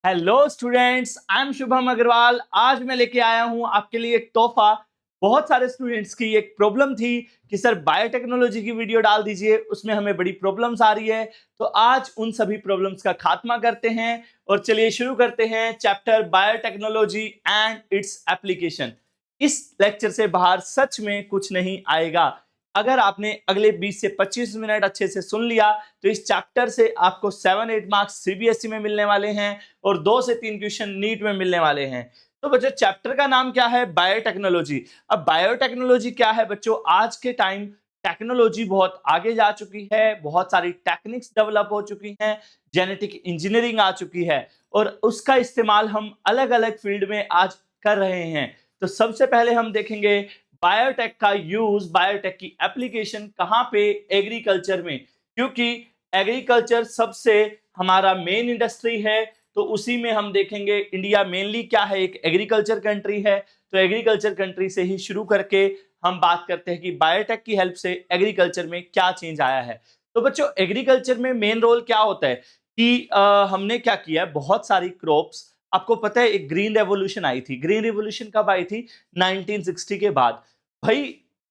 Hello students, I am Shubham Agarwal. आज मैं लेके आया हूं आपके लिए एक तोहफा। बहुत सारे स्टूडेंट्स की एक प्रॉब्लम थी कि सर बायोटेक्नोलॉजी की वीडियो डाल दीजिए, उसमें हमें बड़ी प्रॉब्लम्स आ रही है। तो आज उन सभी प्रॉब्लम्स का खात्मा करते हैं और चलिए शुरू करते हैं chapter biotechnology and its application. इस लेक्चर से बाहर सच में कुछ नहीं आएगा। अगर आपने अगले 20 से 25 मिनट अच्छे से सुन लिया तो इस चैप्टर से आपको 7-8 मार्क्स सीबीएसई में मिलने वाले हैं और 2 से 3 क्वेश्चन नीट में मिलने वाले हैं। तो बच्चों, चैप्टर का नाम क्या है? बायोटेक्नोलॉजी। अब बायोटेक्नोलॉजी क्या है बच्चों? आज के टाइम टेक्नोलॉजी बहुत आगे जा चुकी है, बहुत सारी टेक्निक्स डेवलप हो चुकी हैं, जेनेटिक इंजीनियरिंग आ चुकी है और उसका इस्तेमाल हम अलग अलग फील्ड में आज कर रहे हैं। तो सबसे पहले हम देखेंगे बायोटेक का यूज, बायोटेक की एप्लीकेशन कहाँ पे? एग्रीकल्चर में, क्योंकि एग्रीकल्चर सबसे हमारा मेन इंडस्ट्री है। तो उसी में हम देखेंगे इंडिया मेनली क्या है, एक एग्रीकल्चर कंट्री है। तो एग्रीकल्चर कंट्री से ही शुरू करके हम बात करते हैं कि बायोटेक की हेल्प से एग्रीकल्चर में क्या चेंज आया है। तो बच्चों, एग्रीकल्चर में मेन रोल क्या होता है कि हमने क्या किया है, बहुत सारी क्रॉप्स, आपको पता है एक ग्रीन रेवोल्यूशन आई थी। ग्रीन रेवोल्यूशन कब आई थी? 1960 के बाद। भाई,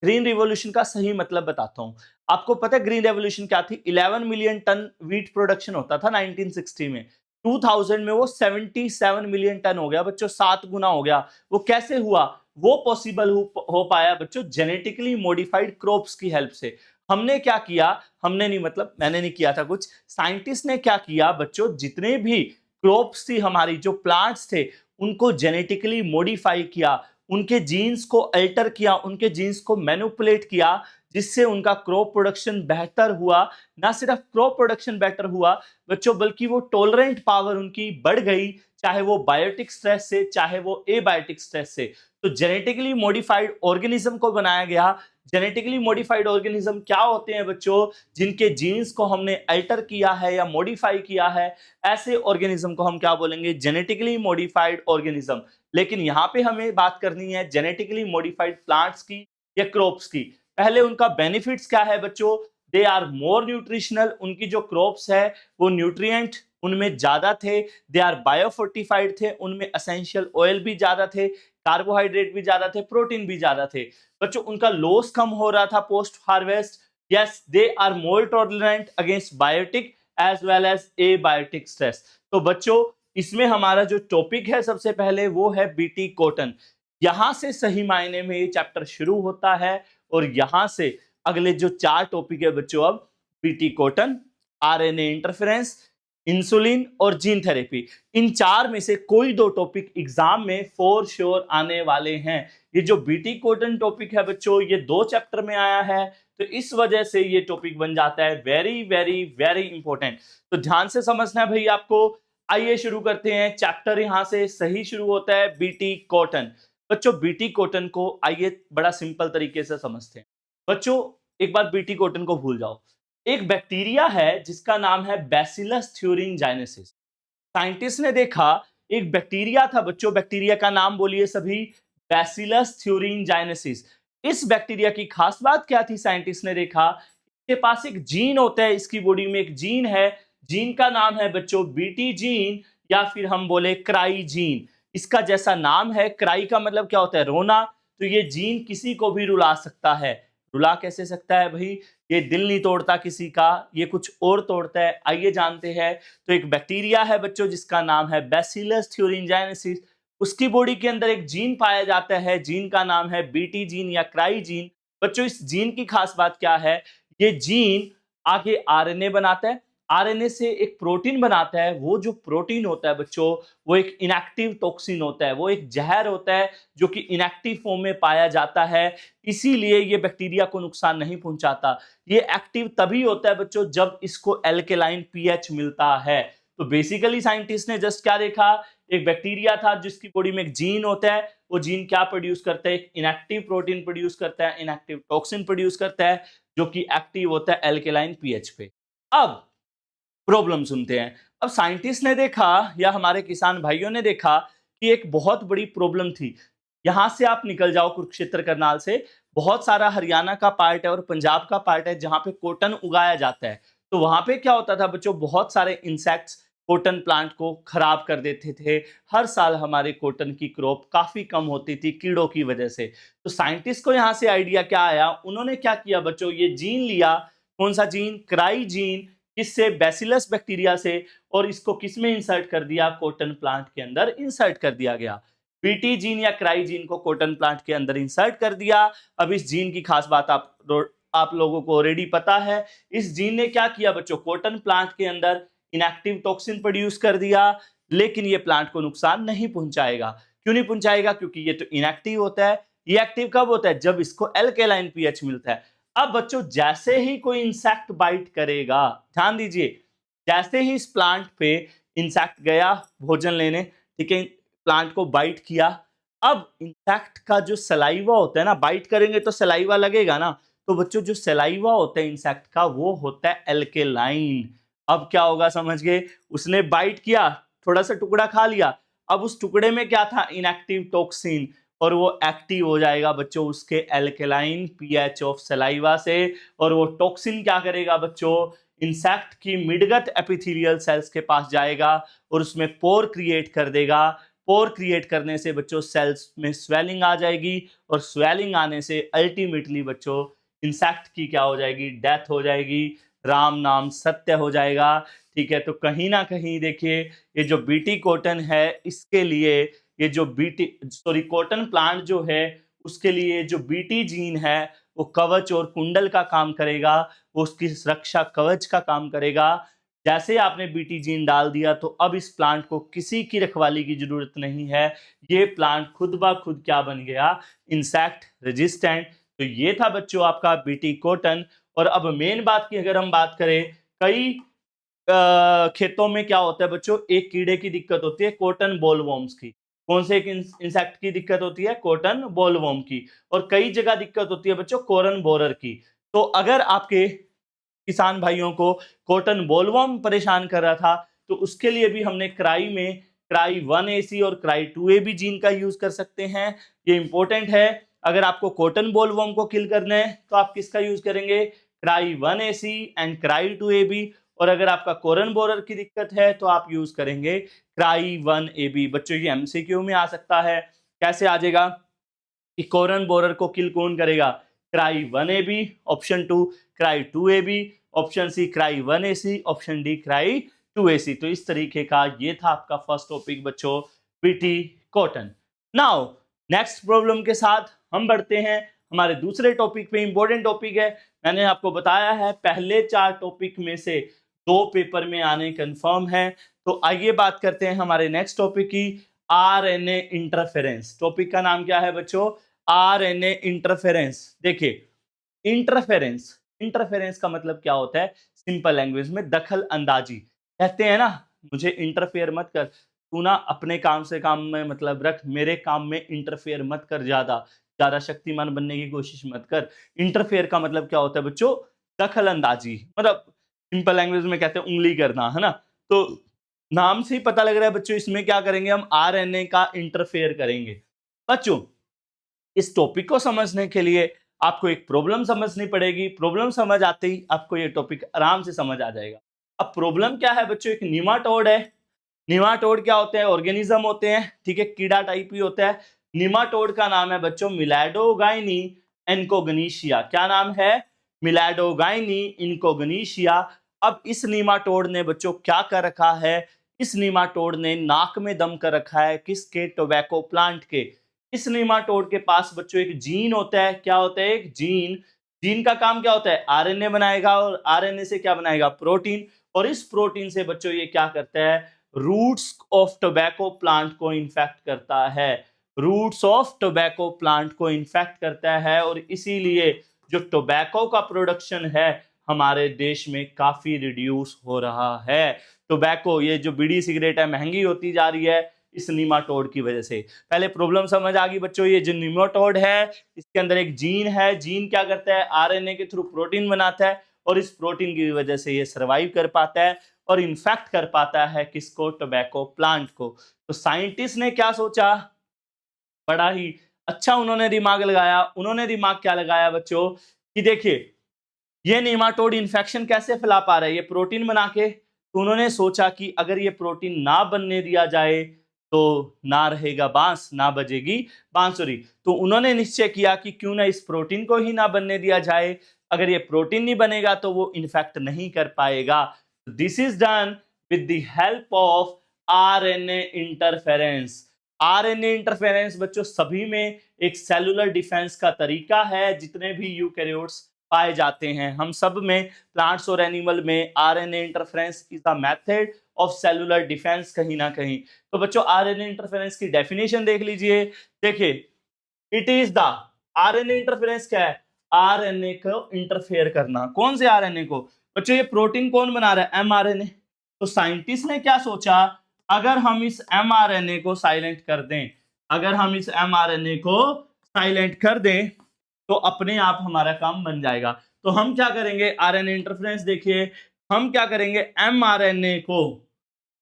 ग्रीन रिवॉल्यूशन का सही मतलब बताता हूं। आपको पता है ग्रीन रेवोल्यूशन क्या थी? 11 मिलियन टन व्हीट प्रोडक्शन होता था 1960 में। 2000 में वो 77 मिलियन टन हो गया बच्चों, 7 गुना हो गया। वो कैसे हुआ? वो पॉसिबल हो पाया बच्चों जेनेटिकली मॉडिफाइड क्रॉप्स की हेल्प से। हमने क्या किया? हमने नहीं, मतलब मैंने नहीं किया था कुछ, साइंटिस्ट ने क्या किया बच्चों, जितने भी क्रॉप्स थी हमारी, जो प्लांट्स थे, उनको जेनेटिकली मॉडिफाई किया, उनके जीन्स को अल्टर किया, उनके जीन्स को मैनिपुलेट किया, जिससे उनका क्रॉप प्रोडक्शन बेहतर हुआ। ना सिर्फ क्रॉप प्रोडक्शन बेहतर हुआ बच्चों, बल्कि वो टॉलरेंट पावर उनकी बढ़ गई, चाहे वो बायोटिक स्ट्रेस से, चाहे वो एबायोटिक स्ट्रेस से। तो जेनेटिकली मॉडिफाइड ऑर्गेनिज्म को बनाया गया। जेनेटिकली मॉडिफाइड ऑर्गेनिज्म क्या होते हैं बच्चों? जिनके जीन्स को हमने अल्टर किया है या मॉडिफाई किया है, ऐसे ऑर्गेनिज्म को हम क्या बोलेंगे? Genetically modified organism. लेकिन यहां पे हमें बात करनी है जेनेटिकली मॉडिफाइड प्लांट्स की या क्रॉप्स की। पहले उनका बेनिफिट्स क्या है बच्चों? They are more nutritional. उनकी जो क्रॉप्स है वो न्यूट्रिएंट उनमें ज्यादा थे। दे आर बायोफोर्टिफाइड थे, उनमें एसेंशियल ऑयल भी ज्यादा थे, कार्बोहाइड्रेट भी ज्यादा थे, प्रोटीन भी ज्यादा थे। बच्चों, उनका लॉस कम हो रहा था post harvest. Yes, they are more tolerant against biotic as well as abiotic stress. तो बच्चों, इसमें हमारा जो टॉपिक है सबसे पहले वो है बीटी कॉटन। यहां से सही मायने में ये चैप्टर शुरू होता है और यहां से अगले जो 4 टॉपिक है बच्चों, अब BT cotton, RNA interference, insulin और जीन थेरेपी, इन 4 में से कोई 2 टॉपिक एग्जाम में फॉर श्योर आने वाले हैं। ये जो बीटी कॉटन टॉपिक है बच्चों, ये 2 चैप्टर में आया है, तो इस वजह से ये टॉपिक बन जाता है वेरी वेरी वेरी इंपॉर्टेंट। तो ध्यान से समझना है भाई आपको। आइए शुरू करते हैं चैप्टर। यहां से सही शुरू होता है बीटी कॉटन। बच्चों, बीटी कॉटन को आइए बड़ा सिंपल तरीके से समझते हैं। बच्चों, एक बार बीटी कॉटन को भूल जाओ। एक बैक्टीरिया है जिसका नाम है बैसिलस थ्यूरिनजाइनेसिस। साइंटिस्ट ने देखा एक बैक्टीरिया था बच्चों, बैक्टीरिया का नाम बोलिए सभी, बैसिलस थ्यूरिनजाइनेसिस। इस बैक्टीरिया की खास बात क्या थी? साइंटिस्ट ने देखा इसके पास एक जीन होता है, इसकी बॉडी में एक जीन है, जीन का नाम है बच्चों बीटी जीन, या फिर हम बोले क्राई जीन। इसका जैसा नाम है, क्राई का मतलब क्या होता है? रोना। तो ये जीन किसी को भी रुला सकता है। रुला कैसे सकता है भाई? ये दिल नहीं तोड़ता किसी का, ये कुछ और तोड़ता है। आइए जानते हैं। तो एक बैक्टीरिया है बच्चों जिसका नाम है बैसिलस थ्यूरिनजाइनेसिस। उसकी बॉडी के अंदर एक जीन पाया जाता है, जीन का नाम है बीटी जीन या क्राई जीन। बच्चों, इस जीन की खास बात क्या है? ये जीन आगे आरएनए बनाता है, आरएनए से एक प्रोटीन बनाता है। वो जो प्रोटीन होता है बच्चों, वो एक इनएक्टिव टॉक्सिन होता है, वो एक जहर होता है जो कि इनएक्टिव फॉर्म में पाया जाता है। इसीलिए ये बैक्टीरिया को नुकसान नहीं पहुंचाता। ये एक्टिव तभी होता है बच्चों जब इसको एल्केलाइन पीएच मिलता है। तो बेसिकली साइंटिस्ट ने जस्ट क्या देखा? एक बैक्टीरिया था जिसकी बॉडी में एक जीन होता है, वो जीन क्या प्रोड्यूस करता है? एक इनएक्टिव प्रोटीन प्रोड्यूस करता है, इनएक्टिव टॉक्सिन प्रोड्यूस करता है, जो कि एक्टिव होता है एल्केलाइन पीएच पे। अब प्रॉब्लम सुनते हैं। अब साइंटिस्ट ने देखा या हमारे किसान भाइयों ने देखा कि एक बहुत बड़ी प्रॉब्लम थी। यहां से आप निकल जाओ कुरुक्षेत्र करनाल से, बहुत सारा हरियाणा का पार्ट है और पंजाब का पार्ट है जहां पे कॉटन उगाया जाता है। तो वहां पे क्या होता था बच्चों? बहुत सारे इंसेक्ट्स कॉटन प्लांट को खराब कर देते थे। हर साल हमारे कॉटन की क्रॉप काफी कम होती थी कीड़ों की वजह से। तो साइंटिस्ट को यहाँ से आइडिया क्या आया, उन्होंने क्या किया बच्चों, ये जीन लिया, कौन सा जीन, क्राई जीन, किससे, बैसिलस बैक्टीरिया से, और इसको किसमें इंसर्ट कर दिया, कॉटन प्लांट के अंदर इंसर्ट कर दिया गया। बीटी जीन या क्राई जीन को कॉटन प्लांट के अंदर इंसर्ट कर दिया। अब इस जीन की खास बात आप लोगों को ऑलरेडी पता है। इस जीन ने क्या किया बच्चों, कॉटन प्लांट के अंदर इनएक्टिव टॉक्सिन प्रोड्यूस कर दिया, लेकिन ये प्लांट को नुकसान नहीं पहुंचाएगा। क्यों नहीं पहुंचाएगा, क्योंकि ये तो इनएक्टिव होता है। ये एक्टिव कब होता है, जब इसको एल्केलाइन पीएच मिलता है। अब बच्चों जैसे ही कोई इंसेक्ट बाइट करेगा, ध्यान दीजिए, जैसे ही इस प्लांट पे इंसेक्ट गया भोजन लेने, ठीक है, प्लांट को बाइट किया, अब इंसेक्ट का जो सलाइवा होता है ना, बाइट करेंगे तो सलाइवा लगेगा ना, तो बच्चों जो सलाइवा होता है इंसेक्ट का वो होता है एल्केलाइन। अब क्या होगा समझ गए, उसने बाइट किया, थोड़ा सा टुकड़ा खा लिया, अब उस टुकड़े में क्या था, इनएक्टिव टॉक्सिन, और वो एक्टिव हो जाएगा बच्चों उसके एल्केलाइन पीएच ऑफ सलाइवा से। और वो टॉक्सिन क्या करेगा बच्चों, इंसेक्ट की मिडगट एपिथेलियल सेल्स के पास जाएगा और उसमें पोर क्रिएट कर देगा। पोर क्रिएट करने से बच्चों सेल्स में स्वेलिंग आ जाएगी, और स्वेलिंग आने से अल्टीमेटली बच्चों इंसेक्ट की क्या हो जाएगी, डेथ हो जाएगी। राम नाम सत्य हो जाएगा। ठीक है, तो कहीं ना कहीं देखिए, ये जो बीटी कॉटन है, इसके लिए ये जो कॉटन प्लांट जो है, उसके लिए जो बीटी जीन है वो कवच और कुंडल का काम करेगा, वो उसकी सुरक्षा कवच का काम करेगा। जैसे आपने बीटी जीन डाल दिया तो अब इस प्लांट को किसी की रखवाली की जरूरत नहीं है, ये प्लांट खुद ब खुद क्या बन गया, इंसेक्ट रेजिस्टेंट। तो ये था बच्चों आपका बीटी कॉटन। और अब मेन बात की अगर हम बात करें, कई खेतों में क्या होता है बच्चों, एक कीड़े की दिक्कत होती है, कॉटन बॉलवर्म्स की। कौन से इंसेक्ट की दिक्कत होती है, कॉटन बॉलवर्म की। और कई जगह दिक्कत होती है बच्चों कॉटन बोरर की। तो अगर आपके किसान भाइयों को कॉटन बॉलवर्म परेशान कर रहा था, तो उसके लिए भी हमने क्राई में क्राई 1AC और क्राई 2AB जीन का यूज कर सकते हैं। ये इंपॉर्टेंट है। अगर आपको कॉटन बॉलवर्म को किल करना है तो आप किसका यूज करेंगे, cry 1AC and cry 2AB। और अगर आपका कोरन बोरर की दिक्कत है तो आप यूज करेंगे क्राई 1AB। बच्चों ये एमसीक्यू में आ सकता है। कैसे आ जाएगा कि कोरन बोरर को किल कौन करेगा, cry 1AB, option 2 cry 2AB, option C cry 1AC, option D cry 2AC। तो इस तरीके का ये था आपका फर्स्ट टॉपिक बच्चों, BT cotton. Now next problem के साथ हम बढ़ते हैं हमारे दूसरे टॉपिक पे। इंपॉर्टेंट टॉपिक है, मैंने आपको बताया है पहले 4 टॉपिक में से 2 पेपर में आने कंफर्म है। तो आइए बात करते हैं हमारे नेक्स्ट टॉपिक की, आरएनए इंटरफेरेंस। टॉपिक का नाम क्या है बच्चों, आरएनए इंटरफेरेंस। देखिए इंटरफेरेंस, इंटरफेरेंस का मतलब क्या होता है, सिंपल लैंग्वेज में दखल अंदाजी। कहते हैं ना, मुझे इंटरफेयर मत कर, तू ना अपने काम से काम में मतलब रख, मेरे काम में इंटरफेयर मत कर, ज्यादा ज्यादा शक्तिमान बनने की कोशिश मत कर। इंटरफेयर का मतलब क्या होता है बच्चों, दखल अंदाजी, मतलब सिंपल लैंग्वेज में कहते हैं उंगली करना, है ना। तो नाम से ही पता लग रहा है बच्चों, इसमें क्या करेंगे हम, आरएनए का इंटरफेयर करेंगे। बच्चों इस टॉपिक को समझने के लिए आपको एक प्रॉब्लम समझनी पड़ेगी। प्रॉब्लम समझ आते ही आपको ये टॉपिक आराम से समझ आ जाएगा। अब प्रॉब्लम क्या है बच्चों, एक निमाटोड है। निमाटोड क्या होते हैं, ऑर्गेनिज्म होते हैं, ठीक है, कीड़ा टाइप ही होता है। निमाटोड का नाम है बच्चों मिलैडोगाइनी इनकोगनीशिया। क्या नाम है, मिलैडोगाइनी इनकोगनीशिया। अब इस निमाटोड ने बच्चों क्या कर रखा है, इस निमाटोड ने नाक में दम कर रखा है, किसके, टोबैको प्लांट के। इस निमाटोड के पास बच्चों एक जीन होता है, क्या होता है, एक जीन। जीन का काम क्या होता है, आरएनए बनाएगा, और आरएनए से क्या बनाएगा, प्रोटीन। और इस प्रोटीन से बच्चों ये क्या करता है, रूट्स ऑफ टोबैको प्लांट को इन्फेक्ट करता है। रूट्स ऑफ टोबैको प्लांट को इन्फेक्ट करता है, और इसीलिए जो टोबैको का प्रोडक्शन है हमारे देश में काफी रिड्यूस हो रहा है। टोबैको, ये जो बीड़ी सिगरेट है, महंगी होती जा रही है इस निमाटोड की वजह से। पहले प्रॉब्लम समझ आ गई बच्चों, ये जो निमाटोड है इसके अंदर एक जीन है। जीन क्या करता है, आरएनए के थ्रू प्रोटीन बनाता है, और इस प्रोटीन की वजह से ये सर्वाइव कर पाता है और इन्फेक्ट कर पाता है किसको, टोबैको प्लांट को। तो साइंटिस्ट ने क्या सोचा, बड़ा ही अच्छा उन्होंने दिमाग लगाया। उन्होंने दिमाग क्या लगाया बच्चों, कि देखिए ये नेमाटोड इन्फेक्शन कैसे फैला पा रहा है, ये प्रोटीन बना के तो उन्होंने सोचा कि अगर ये प्रोटीन ना बनने दिया जाए तो ना रहेगा बांस, ना बजेगी बांसुरी। तो उन्होंने निश्चय किया कि क्यों ना इस प्रोटीन को ही ना बनने दिया जाए, अगर ये प्रोटीन नहीं बनेगा तो वो इन्फेक्ट नहीं कर पाएगा। This is done with the help of RNA interference. RNA interference बच्चों सभी में एक सेलुलर डिफेंस का तरीका है, जितने भी यूकैरियोट्स पाए जाते हैं हम सब में, प्लांट्स और एनिमल में RNA interference is the method of cellular defence कहीं ना कहीं। तो बच्चों आरएनए इंटरफेरेंस की डेफिनेशन देख लीजिए। देखिए, it is the, RNA interference क्या है? आरएनए को इंटरफेयर करना। कौन से आरएनए को? बच्चों ये प्रोटीन कौन बना रहा है? एमआरएनए। तो साइंटिस्ट ने क्या सोचा, अगर हम इस एमआरएनए को साइलेंट कर दें, अगर हम इस एमआरएनए को साइलेंट कर दें तो अपने आप हमारा काम बन जाएगा। तो हम क्या करेंगे? आरएनए इंटरफेरेंस देखिए, हम क्या करेंगे? एमआरएनए को,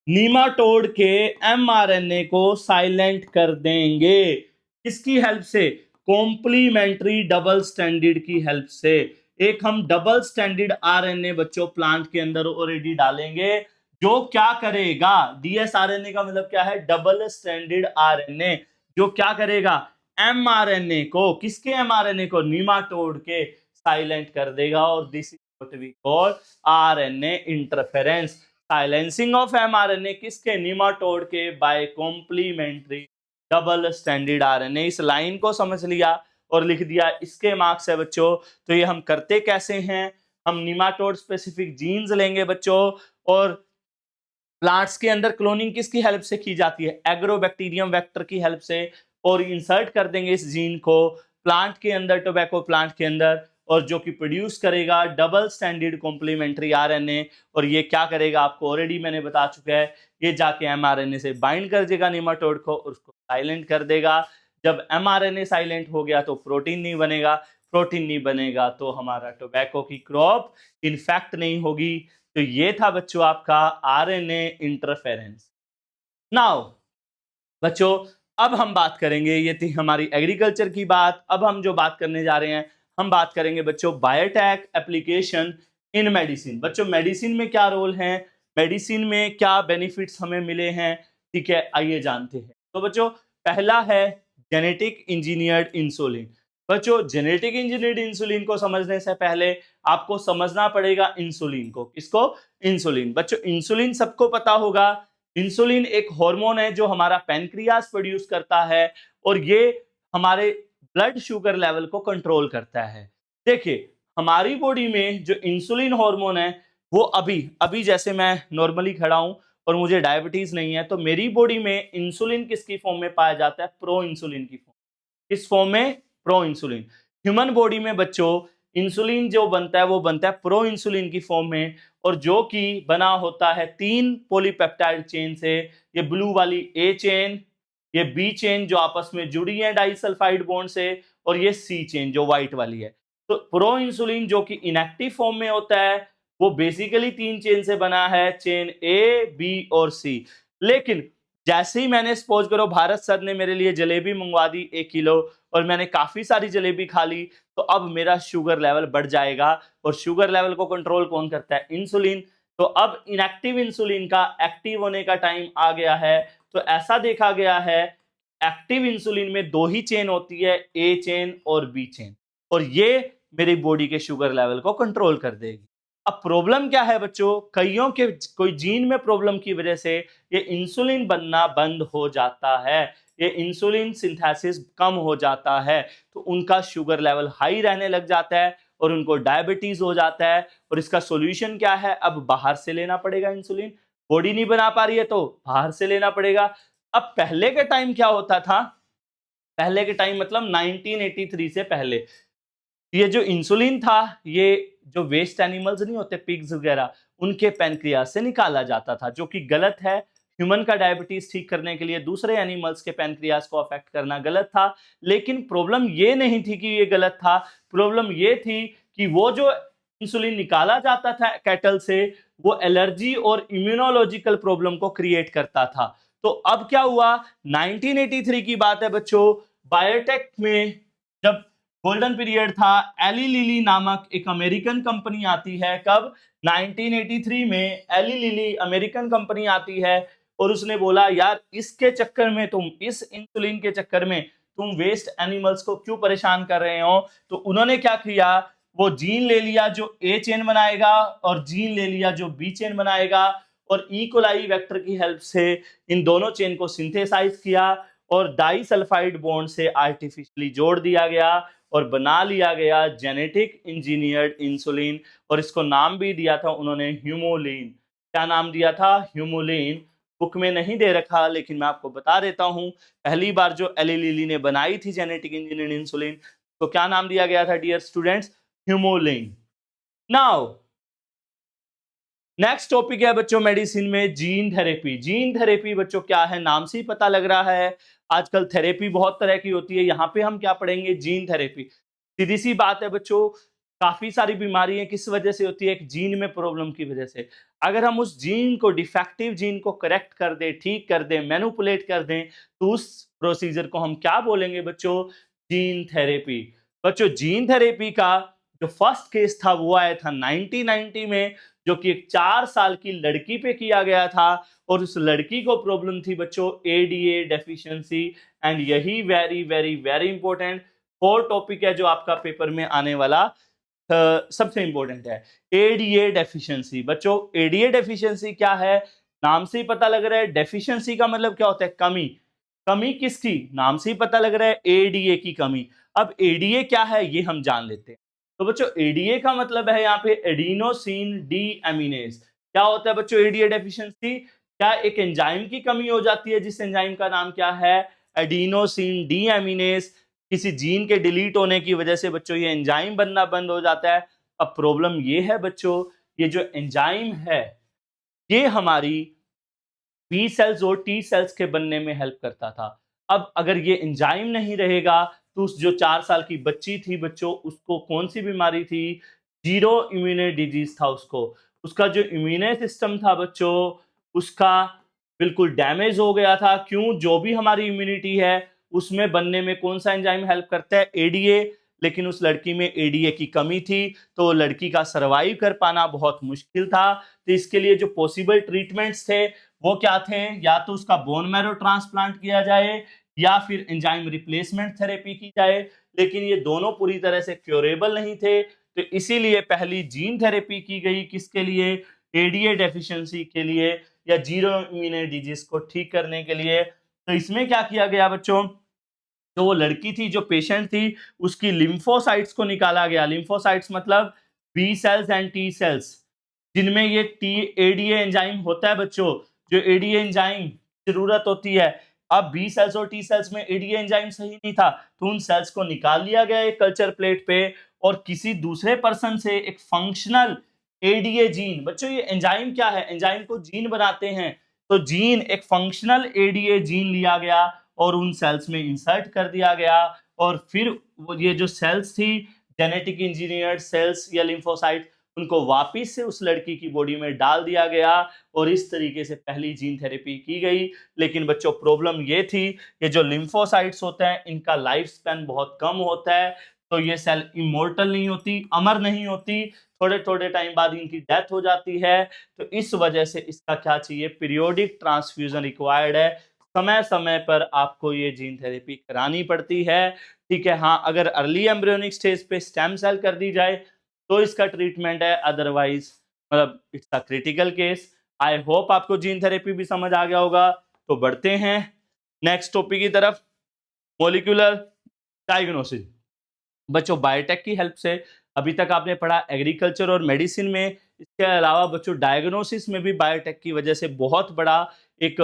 नीमाटोड के एमआरएनए को साइलेंट कर देंगे। किसकी हेल्प से? कॉम्प्लीमेंट्री डबल स्टैंडर्ड की हेल्प से। एक हम डबल स्टैंडर्ड आरएनए बच्चों प्लांट के अंदर ऑलरेडी डालेंगे, जो क्या करेगा? डीएसआरएनए का मतलब क्या है? डबल स्टैंडर्ड आरएनए, जो क्या करेगा? एमआरएनए को, किसके एमआरएनए को? नीमाटोड के साइलेंट कर देगा। और this is what we call RNA interference. Silencing of mRNA किसके? नीमाटोड के by complementary double standard RNA. इस लाइन को समझ लिया और लिख दिया, इसके मार्क्स है बच्चों। तो ये हम करते कैसे हैं? हम नीमाटोड स्पेसिफिक जीन्स लेंगे बच्चों, और प्लांट्स के अंदर क्लोनिंग किसकी हेल्प से की जाती है? एग्रोबैक्टीरियम वेक्टर की हेल्प से, और इंसर्ट कर देंगे इस जीन को प्लांट के अंदर, टोबैको प्लांट के अंदर, और जो कि प्रोड्यूस करेगा डबल स्टैंडर्ड कॉम्प्लीमेंट्री आरएनए। और ये क्या करेगा? आपको ऑलरेडी मैंने बता चुका है, ये जाके एमआरएनए से बाइंड कर देगा नीमाटोड को और उसको साइलेंट कर देगा। जब एमआरएनए साइलेंट हो गया तो प्रोटीन नहीं बनेगा, प्रोटीन नहीं बनेगा तो हमारा टोबैको की क्रॉप इन्फेक्ट नहीं होगी। तो ये था बच्चों आपका आरएनए इंटरफेरेंस। नाउ बच्चों अब हम बात करेंगे, ये थी हमारी एग्रीकल्चर की बात। अब हम जो बात करने जा रहे हैं, हम बात करेंगे बच्चों बायोटेक एप्लीकेशन इन मेडिसिन। बच्चों मेडिसिन में क्या रोल है, मेडिसिन में क्या बेनिफिट्स हमें मिले हैं, ठीक है, आइए जानते हैं। तो बच्चों पहला है जेनेटिक इंजीनियर्ड इंसुलिन। बच्चों जेनेटिक इंजीनियर्ड इंसुलिन को समझने से पहले आपको समझना पड़ेगा इंसुलिन को। किसको? इंसुलिन। बच्चों इंसुलिन सबको पता होगा, इंसुलिन एक हार्मोन है जो हमारा पैनक्रियास प्रोड्यूस करता है, और ये हमारे ब्लड शुगर लेवल को कंट्रोल करता है। देखिए हमारी बॉडी में जो इंसुलिन हार्मोन है वो अभी अभी जैसे मैं नॉर्मली खड़ा हूं और मुझे डायबिटीज नहीं है, तो मेरी बॉडी में इंसुलिन किसकी फॉर्म में पाया जाता है? प्रो इंसुलिन की फॉर्म। किस फॉर्म में? Pro insulin. ह्यूमन बॉडी में बच्चों इंसुलिन जो बनता है वो बनता है प्रो इंसुलिन की फॉर्म में, और जो कि बना होता है 3 पॉलीपेप्टाइड चेन से। ये ब्लू वाली ए चेन, ये बी चेन जो आपस में जुड़ी है डाइसल्फाइड बॉन्ड से, और ये सी चेन जो व्हाइट वाली है। तो प्रो इंसुलिन जो कि इनएक्टिव फॉर्म में होता है वो बेसिकली 3 चेन से बना है, चेन ए, बी और सी। लेकिन जैसे ही मैंने सपोज करो भारत सर ने मेरे लिए जलेबी मंगवा दी 1 किलो, और मैंने काफी सारी जलेबी खा ली, तो अब मेरा शुगर लेवल बढ़ जाएगा। और शुगर लेवल को कंट्रोल कौन करता है? इंसुलिन। तो अब इनएक्टिव इंसुलिन का एक्टिव होने का टाइम आ गया है। तो ऐसा देखा गया है एक्टिव इंसुलिन में 2 ही चेन होती है, ए चेन और बी चेन, और ये मेरी बॉडी के शुगर लेवल को कंट्रोल कर देगी। अब प्रॉब्लम क्या है बच्चों? कईयों के कोई जीन में प्रॉब्लम की वजह से ये इंसुलिन बनना बंद हो जाता है, ये इंसुलिन सिंथेसिस कम हो जाता है, तो उनका शुगर लेवल हाई रहने लग जाता है और उनको डायबिटीज हो जाता है। और इसका सॉल्यूशन क्या है? अब बाहर से लेना पड़ेगा इंसुलिन। बॉडी नहीं बना पा रही है तो बाहर से लेना पड़ेगा। अब पहले के टाइम क्या होता था? पहले के टाइम मतलब 1983 से पहले ये जो इंसुलिन था ये जो वेस्ट एनिमल्स नहीं होते, पिग्स वगैरह, उनके पैनक्रियास से निकाला जाता था, जो कि गलत है। ह्यूमन का डायबिटीज ठीक करने के लिए दूसरे एनिमल्स के पैनक्रियास को अफेक्ट करना गलत था। लेकिन प्रॉब्लम ये नहीं थी कि ये गलत था, प्रॉब्लम ये थी कि वो जो इंसुलिन निकाला जाता था कैटल से, वो एलर्जी और इम्यूनोलॉजिकल प्रॉब्लम को क्रिएट करता था। तो अब क्या हुआ? 1983 की बात है बच्चों, बायोटेक में जब गोल्डन पीरियड था। एली लिली नामक एक अमेरिकन कंपनी आती है, कब? 1983 में एली लिली अमेरिकन कंपनी आती है और उसने बोला यार इसके चक्कर में तुम, इस इंसुलिन के चक्कर में तुम वेस्ट एनिमल्स को क्यों परेशान कर रहे हो। तो उन्होंने क्या किया, वो जीन ले लिया जो ए चेन बनाएगा और जीन ले लिया जो बी चेन बनाएगा और ई कोलाई वेक्टर की हेल्प से इन दोनों चेन को सिंथेसाइज किया और डाई सल्फाइड बॉन्ड से आर्टिफिशियली जोड़ दिया गया और बना लिया गया जेनेटिक इंजीनियर्ड इंसुलिन। और इसको नाम भी दिया था उन्होंने ह्यूमोलिन। क्या नाम दिया था? ह्यूमोलिन। बुक में नहीं दे रखा लेकिन मैं आपको बता देता हूं। पहली बार जो एली लिली ने बनाई थी जेनेटिक इंजीनियर्ड इंसुलिन, तो क्या नाम दिया गया था dear students? Humulin. Now next topic है बच्चों मेडिसिन में जीन थेरेपी। जीन थेरेपी बच्चों क्या है? नाम से ही पता लग रहा है आजकल थेरेपी बहुत तरह की होती है। यहाँ पे हम क्या पढ़ेंगे? Gene therapy. सीधी सी बात है बच्चों, काफी सारी बीमारियां किस वजह से होती है? एक जीन में प्रॉब्लम की वजह से। अगर हम उस जीन को, डिफेक्टिव जीन को करेक्ट कर दें, ठीक कर दें, मैनिपुलेट कर दें, तो उस प्रोसीजर को हम क्या बोलेंगे बच्चों? Gene therapy. बच्चों जीन थेरेपी का जो फर्स्ट केस था वो आया था 1990 में, जो कि एक 4 साल की लड़की पे किया गया था और उस लड़की को प्रॉब्लम थी बच्चों एडीए डेफिशिएंसी। एंड यही very very very important 4 topic है जो आपका पेपर में आने वाला सबसे इंपॉर्टेंट है, एडीए डेफिशिएंसी। बच्चों एडीए डेफिशिएंसी क्या है? नाम से ही पता लग रहा है। डेफिशिएंसी का मतलब क्या होता है? कमी। कमी किसकी? नाम से ही पता लग रहा है एडीए की कमी। अब एडीए क्या है ये हम जान लेते हैं। तो बच्चों एडीए का मतलब है यहाँ पे एडिनोसिन डी एमिनेज। क्या होता है बच्चों एडीए डेफिशिएंसी? क्या एक एंजाइम की कमी हो जाती है जिस एंजाइम का नाम क्या है? Adenosine deaminase. किसी जीन के डिलीट होने की वजह से बच्चों ये एंजाइम बनना बंद हो जाता है। अब प्रॉब्लम ये है बच्चों, ये जो एंजाइम है ये हमारी बी सेल्स और टी सेल्स के बनने में हेल्प करता था। अब अगर ये एंजाइम नहीं रहेगा तो उस जो 4 साल की बच्ची थी बच्चों, उसको कौन सी बीमारी थी? जीरो इम्यून डिजीज था उसको। उसका जो इम्यून सिस्टम था बच्चों, उसका बिल्कुल डैमेज हो गया था। क्यों? जो भी हमारी इम्यूनिटी है उसमें बनने में कौन सा एंजाइम हेल्प करता है? एडीए। लेकिन उस लड़की में एडीए की कमी थी तो लड़की का सरवाइव कर पाना बहुत मुश्किल था। तो इसके लिए जो पॉसिबल ट्रीटमेंट्स थे वो क्या थे? या तो उसका बोन मैरो ट्रांसप्लांट किया जाए या फिर एंजाइम रिप्लेसमेंट थेरेपी की जाए, लेकिन ये दोनों पूरी तरह से क्योरेबल नहीं थे। तो इसीलिए पहली जीन थेरेपी की गई, किसके लिए? एडीए डेफिशिएंसी के लिए या जीरो इम्यून डिजीज को ठीक करने के लिए। तो इसमें क्या किया गया बच्चों, जो वो लड़की थी, जो पेशेंट थी, उसकी लिम्फोसाइट्स को निकाला गया। लिम्फोसाइट्स मतलब B cells and T cells, जिनमें ये टी एडीए एंजाइम होता है बच्चों, जो एडीए एंजाइम जरूरत होती है। अब बी सेल्स और टी सेल्स में एडीए एंजाइम सही नहीं था तो उन सेल्स को निकाल लिया गया एक कल्चर प्लेट पे और किसी दूसरे पर्सन से एक फंक्शनल एडीए जीन। बच्चों ये एंजाइम क्या है? एंजाइम को जीन बनाते हैं, तो जीन एक फंक्शनल एडीए जीन लिया गया और उन सेल्स में इंसर्ट कर दिया गया और फिर वो ये जो सेल्स थी जेनेटिक इंजीनियर्ड सेल्स या लिम्फोसाइट, उनको वापिस से उस लड़की की बॉडी में डाल दिया गया और इस तरीके से पहली जीन थेरेपी की गई। लेकिन बच्चों प्रॉब्लम ये थी, ये जो लिम्फोसाइट्स होते हैं इनका लाइफ स्पैन बहुत कम होता है, तो ये सेल इमोर्टल नहीं होती, अमर नहीं होती, थोड़े थोड़े टाइम बाद इनकी डेथ हो जाती है। तो इस वजह से इसका क्या चाहिए? पीरियोडिक ट्रांसफ्यूजन रिक्वायर्ड है। समय समय पर आपको ये जीन थेरेपी करानी पड़ती है। ठीक है, हाँ अगर अर्ली एम्ब्रियोनिक स्टेज पे स्टेम सेल कर दी जाए तो इसका ट्रीटमेंट है, अदरवाइज मतलब it's a critical case. I hope आपको जीन थेरेपी भी समझ आ गया होगा। तो बढ़ते हैं नेक्स्ट टॉपिक की तरफ, मॉलिक्यूलर डायग्नोसिस। बच्चों बायोटेक की हेल्प से अभी तक आपने पढ़ा एग्रीकल्चर और मेडिसिन में, इसके अलावा बच्चों डायग्नोसिस में भी बायोटेक की वजह से बहुत बड़ा एक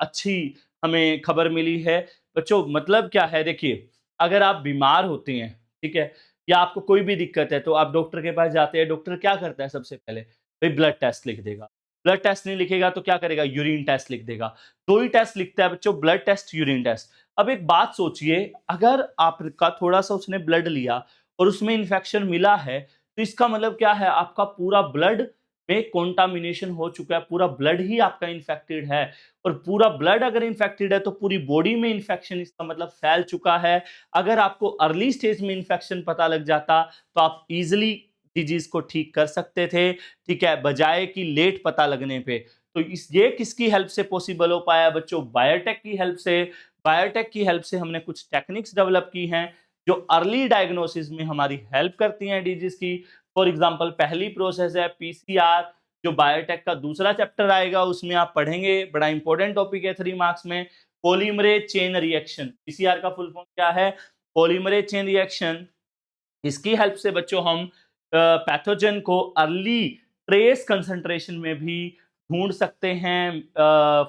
अच्छी हमें खबर मिली है। बच्चों मतलब क्या है, देखिए अगर आप बीमार होते हैं, ठीक है, या आपको कोई भी दिक्कत है तो आप डॉक्टर के पास जाते हैं। डॉक्टर क्या करता है? सबसे पहले भाई ब्लड टेस्ट लिख देगा। ब्लड टेस्ट नहीं लिखेगा तो क्या करेगा? यूरिन टेस्ट लिख देगा। 2 ही टेस्ट लिखता है बच्चों, ब्लड टेस्ट, यूरिन टेस्ट। अब एक बात सोचिए, अगर आपका थोड़ा सा उसने ब्लड लिया और उसमें इंफेक्शन मिला है तो इसका मतलब क्या है? आपका पूरा ब्लड में कंटामिनेशन हो चुका है, पूरा ब्लड ही आपका इन्फेक्टेड है, और पूरा ब्लड अगर इन्फेक्टेड है तो पूरी बॉडी में इन्फेक्शन, इसका मतलब फैल चुका है। अगर आपको अर्ली स्टेज में इन्फेक्शन पता लग जाता तो आप इजिली डिजीज को ठीक कर सकते थे, ठीक है, बजाय कि लेट पता लगने पे। तो इस ये किसकी हेल्प से पॉसिबल हो पाया बच्चों? बायोटेक की हेल्प से। बायोटेक की हेल्प से हमने कुछ टेक्निक्स डेवलप की हैं जो अर्ली डायग्नोसिस में हमारी हेल्प करती हैं डिजीज की। फॉर एग्जांपल पहली प्रोसेस है पीसीआर, जो बायोटेक का दूसरा चैप्टर आएगा उसमें आप पढ़ेंगे, बड़ा इंपॉर्टेंट टॉपिक है 3 मार्क्स में। पॉलीमरेज चेन रिएक्शन, पीसीआर का फुल फॉर्म क्या है? Polymerase chain reaction. इसकी हेल्प से बच्चों हम पैथोजन को अर्ली ट्रेस कंसंट्रेशन में भी ढूंढ सकते हैं,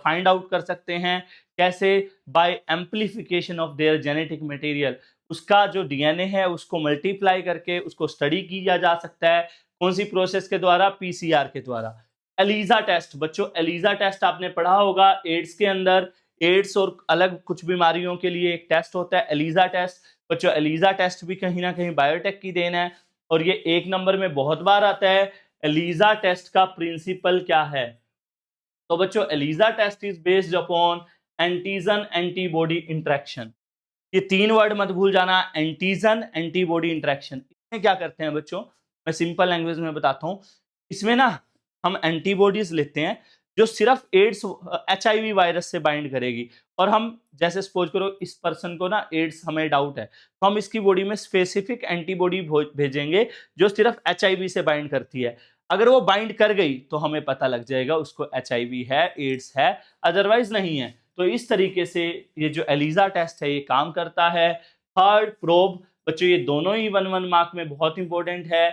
फाइंड आउट कर सकते हैं। कैसे? By amplification of their genetic material, उसका जो डीएनए है उसको मल्टीप्लाई करके उसको स्टडी किया जा सकता है। कौन सी प्रोसेस के द्वारा? पीसीआर के द्वारा। एलिजा टेस्ट बच्चों, एलिजा टेस्ट आपने पढ़ा होगा एड्स के अंदर, एड्स और अलग कुछ बीमारियों के लिए एक टेस्ट होता है एलिजा टेस्ट। बच्चों एलिजा टेस्ट भी कहीं ना कहीं बायोटेक की देन है, और ये 1 नंबर में बहुत बार आता है। एलिजा टेस्ट का प्रिंसिपल क्या है? तो बच्चों ELISA test is based upon antigen antibody interaction. ये 3 वर्ड मत भूल जाना, एंटीजन एंटीबॉडी इंटरेक्शन। इसमें क्या करते हैं बच्चों, मैं सिंपल लैंग्वेज में बताता हूँ। इसमें ना हम एंटीबॉडीज लेते हैं जो सिर्फ एड्स एचआईवी वायरस से बाइंड करेगी, और हम जैसे सपोज करो इस पर्सन को ना एड्स हमें डाउट है, तो हम इसकी बॉडी में स्पेसिफिक एंटीबॉडी भेजेंगे जो सिर्फ एचआईवी से बाइंड करती है। अगर वो बाइंड कर गई तो हमें पता लग जाएगा उसको एचआईवी है, एड्स है, अदरवाइज नहीं है। तो इस तरीके से ये जो एलिजा टेस्ट है ये काम करता है। थर्ड प्रोब बच्चों, ये दोनों ही 1 मार्क में बहुत इंपॉर्टेंट है।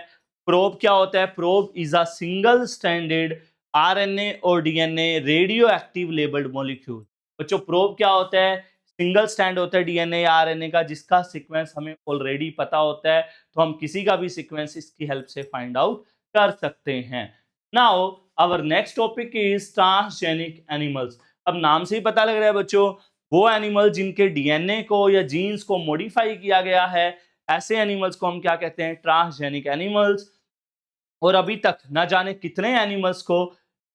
प्रोब क्या होता है? Probe is a single standard RNA और DNA radioactive labelled molecule. बच्चों प्रोब क्या होता है? सिंगल स्टैंड होता है डीएनए या आरएनए का जिसका सीक्वेंस हमें ऑलरेडी पता होता है, तो हम किसी का भी सीक्वेंस इसकी हेल्प से फाइंड आउट कर सकते हैं। Now our next topic is transgenic animals. अब नाम से ही पता लग रहा है बच्चों, वो एनिमल जिनके डीएनए को या जीन्स को मॉडिफाई किया गया है, ऐसे एनिमल्स को हम क्या कहते हैं? Transgenic animals. और अभी तक ना जाने कितने एनिमल्स को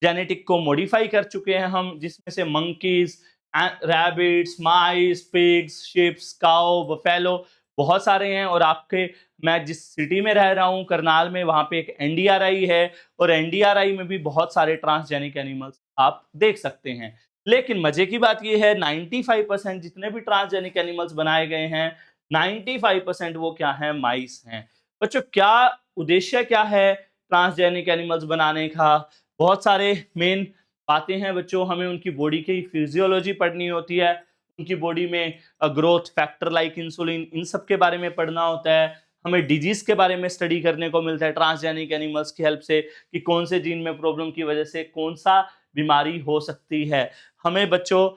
जेनेटिक को मॉडिफाई कर चुके हैं हम, जिसमें से मंकीज, रैबिट्स, माइस, पिग्स, शिप्स, काउ, बफेलो, बहुत सारे हैं। और आपके, मैं जिस सिटी में रह रहा हूँ करनाल में, वहाँ पे एक एनडीआरआई है, और एनडीआरआई में भी बहुत सारे ट्रांसजेनिक एनिमल्स आप देख सकते हैं। लेकिन मजे की बात यह है 95% जितने भी ट्रांसजेनिक एनिमल्स बनाए गए हैं, 95% वो क्या है? माइस हैं। बच्चों क्या उद्देश्य क्या है ट्रांसजेनिक एनिमल्स बनाने का? बहुत सारे मेन बातें हैं बच्चों, हमें उनकी बॉडी की फिजियोलॉजी पढ़नी होती है, उनकी बॉडी में ग्रोथ फैक्टर लाइक इंसुलिन, इन सब के बारे में पढ़ना होता है। हमें डिजीज के बारे में स्टडी करने को मिलता है ट्रांसजेनिक एनिमल्स की हेल्प से, कि कौन से जीन में प्रॉब्लम की वजह से कौन सा बीमारी हो सकती है। हमें बच्चों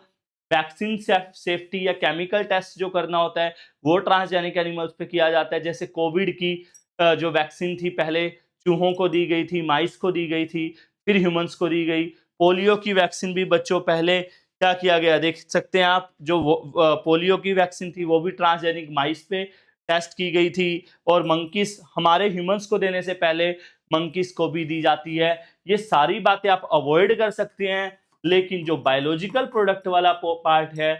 वैक्सीन सेफ्टी या केमिकल टेस्ट जो करना होता है वो ट्रांसजेनिक एनिमल्स पे किया जाता है। जैसे कोविड की जो वैक्सीन थी पहले चूहों को दी गई थी, माइस को दी गई थी, फिर ह्यूमंस को दी गई। पोलियो की वैक्सीन भी बच्चों पहले क्या किया गया, देख सकते हैं आप, जो पोलियो की वैक्सीन थी वो भी ट्रांसजेनिक माइस पे टेस्ट की गई थी। और मंकीस, हमारे ह्यूमंस को देने से पहले मंकीस को भी दी जाती है। ये सारी बातें आप अवॉइड कर सकते हैं, लेकिन जो बायोलॉजिकल प्रोडक्ट वाला पार्ट है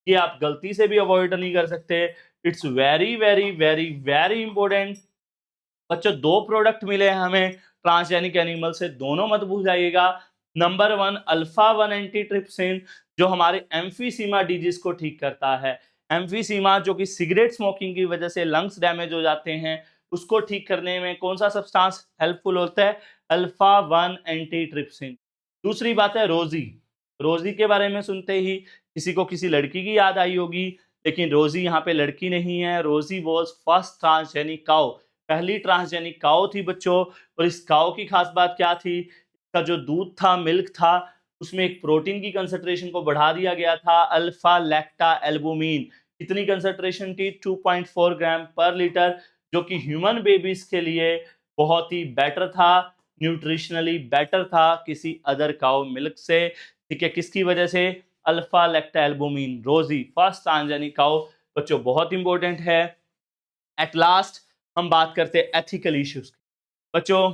ये आप गलती से भी अवॉइड नहीं कर सकते। It's very very very very important. बच्चों 2 प्रोडक्ट मिले हैं हमें ट्रांसजेनिक एनिमल से, दोनों मत भूल जाइएगा। नंबर 1 अल्फा 1 एंटीट्रिप्सिन, जो हमारे एम्फीसीमा डिजीज को ठीक करता है। एम्फीसीमा जो कि सिगरेट स्मोकिंग की वजह से लंग्स डैमेज हो जाते हैं, उसको ठीक करने में कौन सा सब्सटेंस हेल्पफुल होता है? Alpha 1 antitrypsin. दूसरी बात है रोजी। रोजी के बारे में सुनते ही किसी को किसी लड़की की याद आई होगी, लेकिन रोजी यहाँ पे लड़की नहीं है। रोजी वॉज फर्स्ट ट्रांसजेनिक काउ, पहली ट्रांसजेनिक काउ थी बच्चों। और इस काउ की खास बात क्या थी? इसका जो दूध था, मिल्क था, उसमें एक प्रोटीन की कंसंट्रेशन को बढ़ा दिया गया था, अल्फा लैक्टा एल्बुमिन। कितनी कंसंट्रेशन थी? 2.4 ग्राम पर लीटर, जो कि ह्यूमन बेबीज के लिए बहुत ही बेटर था, न्यूट्रिशनली बेटर था किसी अदर काउ मिल्क से। ठीक है, किसकी वजह से? Alpha lactalbumin. Rosie first transgenic cow बच्चों बहुत इंपॉर्टेंट है। एट लास्ट हम बात करते हैं एथिकल इश्यूज की। बच्चों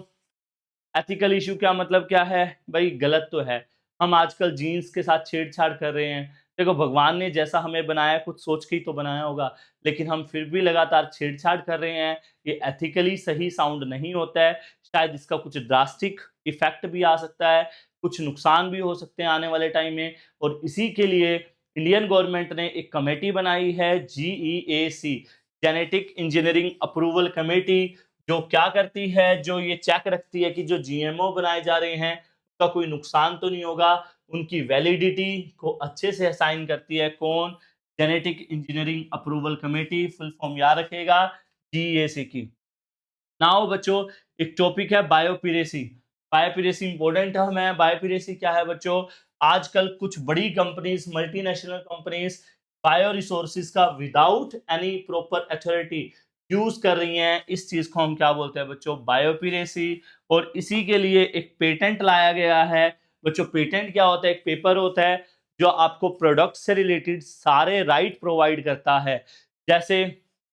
एथिकल इशू क्या मतलब क्या है भाई, गलत तो है, हम आजकल जीन्स के साथ छेड़छाड़ कर रहे हैं। देखो भगवान ने जैसा हमें बनाया कुछ सोच के ही तो बनाया होगा, लेकिन हम फिर भी लगातार छेड़छाड़ कर रहे हैं। ये एथिकली सही साउंड नहीं होता है। शायद इसका कुछ ड्रास्टिक इफेक्ट भी आ सकता है, कुछ नुकसान भी हो सकते हैं आने वाले टाइम में। और इसी के लिए इंडियन गवर्नमेंट ने एक कमेटी बनाई है, GEAC, genetic engineering approval committee, जो क्या करती है, जो ये चेक रखती है कि जो GMO बनाए जा रहे हैं उसका कोई नुकसान तो नहीं होगा, उनकी वैलिडिटी को अच्छे से असाइन करती है। कौन? Genetic engineering approval committee, full form याद रखेगा, GEAC की। नाउ बच्चों एक टॉपिक है बायोपिरेसी। बायोपिरेसी इंपॉर्टेंट टर्म है। बायोपिरेसी क्या है बच्चों? आजकल कुछ बड़ी companies, multinational companies bio resources का without any proper authority use कर रही हैं। इस चीज को हम क्या बोलते हैं बच्चों? बायोपिरेसी। और इसी के लिए एक पेटेंट लाया गया है बच्चों। पेटेंट क्या होता है? एक पेपर होता है जो आपको प्रोडक्ट से रिलेटेड सारे राइट प्रोवाइड करता है। जैसे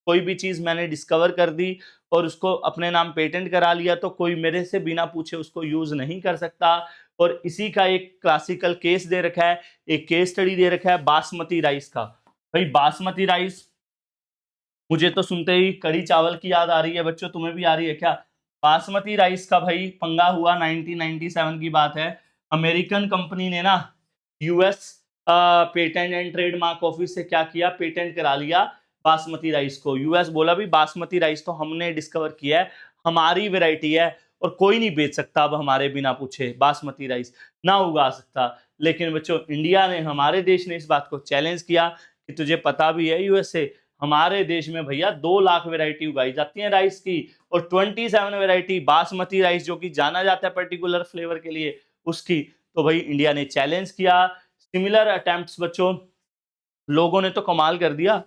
कोई भी चीज मैंने डिस्कवर कर दी और उसको अपने नाम पेटेंट करा लिया, तो कोई मेरे से बिना पूछे उसको यूज नहीं कर सकता। और इसी का एक क्लासिकल केस दे रखा है, एक केस स्टडी दे रखा है बासमती राइस का। भाई बासमती राइस, मुझे तो सुनते ही कड़ी चावल की याद आ रही है बच्चों, तुम्हें भी आ रही है क्या? बासमती राइस का भाई पंगा हुआ 1997 की बात है। अमेरिकन कंपनी ने ना US patent and trademark office से क्या किया? पेटेंट करा लिया बासमती राइस को। US बोला भी बासमती राइस तो हमने डिस्कवर किया है, हमारी वैरायटी है और कोई नहीं बेच सकता अब हमारे बिना पूछे, बासमती राइस ना उगा सकता। लेकिन बच्चों इंडिया ने, हमारे देश ने इस बात को चैलेंज किया कि तुझे पता भी है US से हमारे देश में भैया 2 लाख वैरायटी उगाई जाती है राइस की, और 27 वैरायटी बासमती राइस जो कि जाना जाता है पर्टिकुलर फ्लेवर के लिए उसकी। तो भाई इंडिया ने चैलेंज किया। सिमिलर अटेम्प्ट्स बच्चों लोगों ने तो कमाल कर दिया।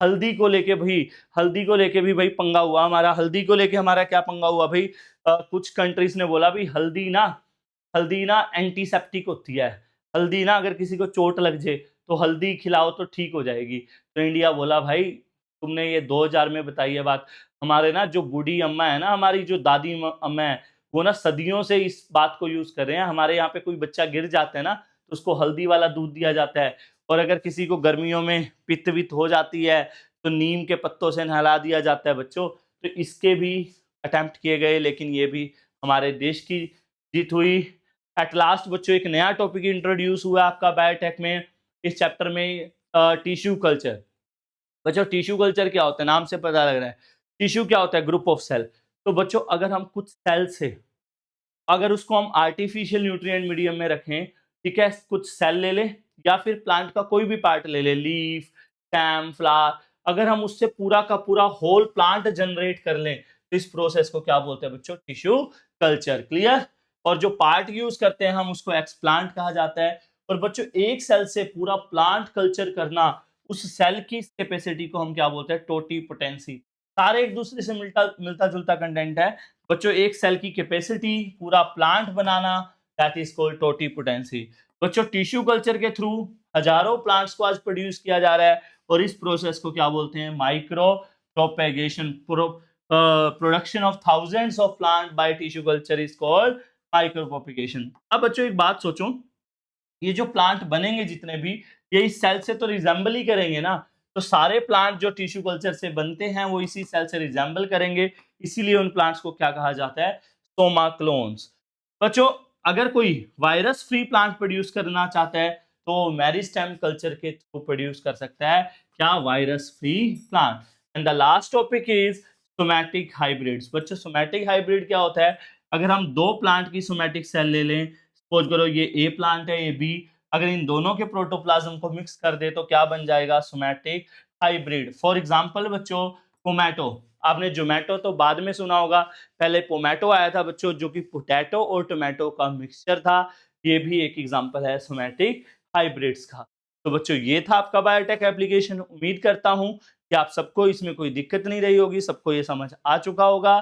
हल्दी को लेके भाई, हल्दी को लेके भी भाई पंगा हुआ हमारा। हल्दी को लेके हमारा क्या पंगा हुआ भाई? कुछ कंट्रीज ने बोला भी हल्दी ना एंटीसेप्टिक होती है, हल्दी ना अगर किसी को चोट लग जाए तो हल्दी खिलाओ तो ठीक हो जाएगी। तो इंडिया बोला भाई तुमने ये 2000 में बताई है बात, हमारे ना जो बूढ़ी अम्मा है ना, हमारी जो दादी अम्मा है, वो ना सदियों से इस बात को यूज कर रहे हैं। हमारे यहाँ पे कोई बच्चा गिर जाता है ना तो उसको हल्दी वाला दूध दिया जाता है, और अगर किसी को गर्मियों में पित्त वित्त हो जाती है तो नीम के पत्तों से नहला दिया जाता है बच्चों। तो इसके भी अटेम्प्ट किए गए, लेकिन ये भी हमारे देश की जीत हुई। एट लास्ट बच्चों एक नया टॉपिक इंट्रोड्यूस हुआ आपका बायोटेक में, इस चैप्टर में टिश्यू कल्चर। बच्चों टिश्यू कल्चर क्या होता है? नाम से पता लग रहा है। टिश्यू क्या होता है? Group of cell. तो बच्चों अगर हम कुछ सेल से, अगर उसको हम आर्टिफिशियल न्यूट्रिएंट मीडियम में रखें, ठीक है, कुछ सेल ले लें या फिर प्लांट का कोई भी पार्ट ले लें, लीफ, स्टेम, फ्लावर, अगर हम उससे पूरा का पूरा होल प्लांट जनरेट कर लें तो इस प्रोसेस को क्या बोलते हैं बच्चों? Tissue culture. क्लियर? और जो पार्ट यूज करते हैं हम उसको एक्सप्लांट कहा जाता है। और बच्चों एक सेल से पूरा प्लांट कल्चर करना, उस सेल की कैपेसिटी को हम क्या बोलते हैं? टोटीपोटेंसी। सारे एक दूसरे से मिलता जुलता कंटेंट है बच्चों। एक सेल की कैपेसिटी पूरा plant banana, that is called totipotency. बच्चों टिश्यू कल्चर के थ्रू हजारों प्लांट्स को आज प्रोड्यूस किया जा रहा है, और इस प्रोसेस को क्या बोलते हैं? Micro propagation. Production of thousands of plant by tissue culture is called micro propagation. अब बच्चों एक बात सोचो, ये जो प्लांट बनेंगे जितने भी, ये इस सेल से तो रिजेंबल ही करेंगे ना। तो सारे प्लांट जो टिश्यू कल्चर से बनते हैं वो इसी सेल से रिजेंबल करेंगे, इसीलिए उन प्लांट्स को क्या कहा जाता है? सोमा क्लोन्स। बच्चों अगर कोई वायरस फ्री प्लांट प्रोड्यूस करना चाहता है तो मेरिस्टेम कल्चर के थ्रू प्रोड्यूस कर सकता है। क्या? Virus free plant. And the last topic is somatic hybrids. बच्चों सोमैटिक हाइब्रिड क्या होता है? अगर हम 2 प्लांट की सोमैटिक सेल ले लें, सपोज करो ये ए प्लांट है, ये बी, अगर इन दोनों के प्रोटोप्लाज्म को मिक्स कर दे तो क्या बन जाएगा? Somatic hybrid. फॉर एग्जांपल बच्चों पोमैटो, आपने जोमेटो तो बाद में सुना होगा, पहले पोमैटो आया था बच्चों, जो कि पोटैटो और टोमेटो का मिक्सचर था। ये भी एक एग्जांपल है सोमैटिक हाइब्रिड्स का। तो बच्चों ये था आपका बायोटेक एप्लीकेशन। उम्मीद करता हूं कि आप सबको इसमें कोई दिक्कत नहीं रही होगी, सबको ये समझ आ चुका होगा।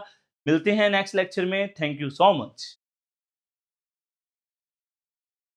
मिलते हैं नेक्स्ट लेक्चर में। Thank you so much.